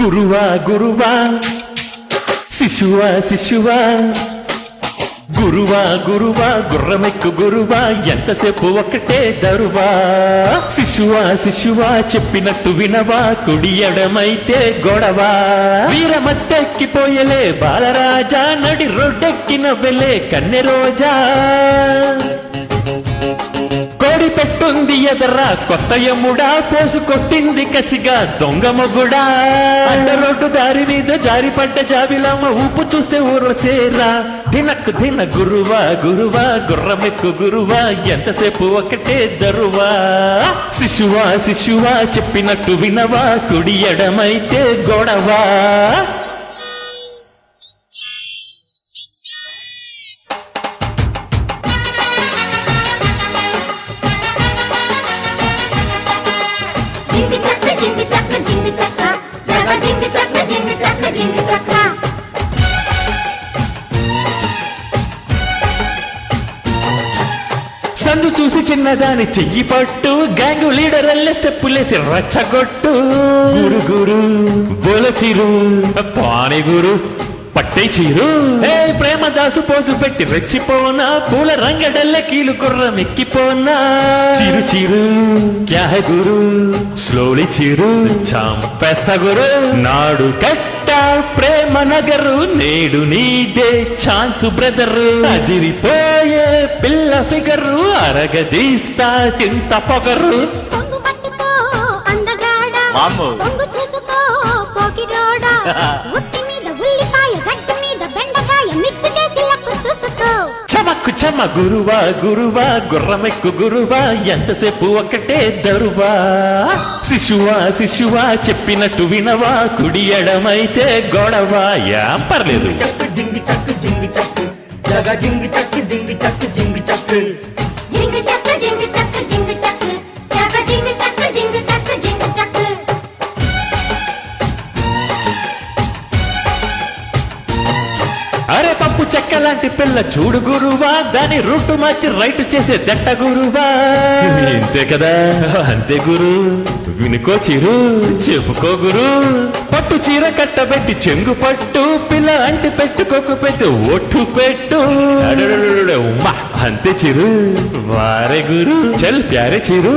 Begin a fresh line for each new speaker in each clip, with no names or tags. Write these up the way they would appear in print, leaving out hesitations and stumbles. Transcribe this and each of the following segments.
గురువా గురువా శిశువా శిశువా గురువా గురువా గుర్రమెక్కు గురువా ఎంతసేపు ఒక్కటే దరువా శిశువా శిశువా చెప్పినట్టు వినవా కుడి ఎడమైతే గొడవా వీరమత్తెక్కిపోయలే బాలరాజా నడి రోడ్డెక్కిన వెలే కన్నె రోజా కోడి పెట్టుంది ఎదరా కొత్త యముడా పోసు కొట్టింది కసిగా దొంగ మొగుడా అడ్డ రోడ్డు దారి మీద జారిపడ్డ జాబిలమ్మ ఊపు చూస్తే ఊరసేరా దినక్కు దిన గురువా గురువా గుర్రమెక్కు గురువా ఎంతసేపు ఒకటే దరువా శిశువా శిశువా చెప్పినట్టు వినవా కుడి ఎడమైతే గొడవా సందు చూసి చిన్నదాని చెయ్యి పట్టు గ్యాంగు లీడర్ అల్లే స్టెప్పులేసి రచ్చగొట్టు గురు గురు బోలచిరు పాని గురు పట్టే చీరు ఏ ప్రేమ దాసు పోసు పెట్టి రెచ్చిపోనా పూల రంగడల్ల కీలు గుర్రం ఎక్కిపోనా చిరు చిరు క్యా హై గురు స్లోలీ చిరు చంపేస్తా గురు నాడు కట్ట ప్రేమ నగరు నేడు నీదే ఛాన్సు బ్రదరు అదిరిపోయే పిల్ల ఫిగరు అరగదీస్తా చింత పొగరు చమక్కు చమ గురువా గురువా గుర్రమెక్కు గురువా ఎంతసేపు ఒకటే దరువా శిశువా శిశువా చెప్పినట్టు వినవా కుడి ఎడమైతే గొడవా ఏం పర్లేదు అరే పప్పు చెక్క లాంటి పిల్ల చూడు గురువా దాని రూటు మార్చి రైట్ చేసే దట్ట గురువా ఇంతే కదా అంతే గురు వినుకో చిరు చెప్పుకో గురు పట్టు చీర కట్టబెట్టి చెంగు పట్టు పిల్ల అంటి పెట్టుకోకు పెట్టు ఒట్టు పెట్టు ఉమ్మా అంతే చిరు వారే గురు చల్ ప్యారే చిరు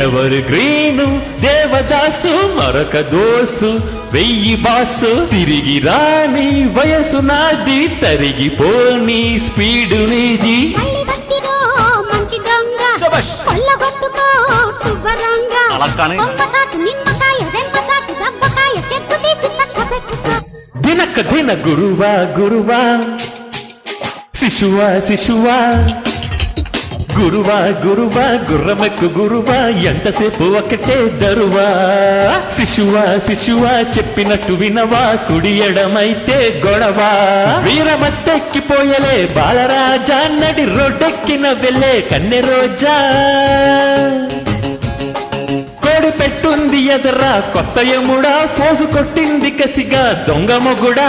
ఎవరు గ్రీను దేవదాసు మరొక దోసు వెయ్యి బాసు తిరిగి రాని వయసు నాది తరిగిపోని స్పీడు నీది దినక్క దిన గురువా గురువా శిశువా శిశువా గురువా గురువా గుర్రమెక్కు గురువా ఎంతసేపు ఒకటే దరువా శిశువా శిశువా చెప్పినట్టు వినవా కుడి ఎడమైతే గొడవా వీరమత్తెక్కిపోయలే బాలరాజా నడి రోడ్డెక్కిన వెళ్లే కన్నె రోజా కోడి పెట్టుంది ఎదరా కొత్త యముడా పోసు కొట్టింది కసిగా దొంగ మొగుడా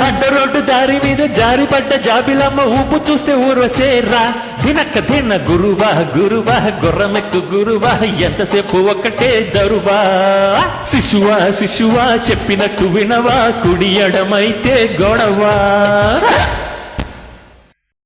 అడ్డ రోడ్డు దారి మీద జారిపడ్డ జాబిలమ్మ ఊపు చూస్తే ఊర్వసేరా దినక్క దిన గురువా గురువా గుర్రమెక్కు గురువా ఎంతసేపు ఒకటే దరువా శిశువా శిశువా చెప్పినట్టు వినవా కుడి ఎడమైతే గొడవా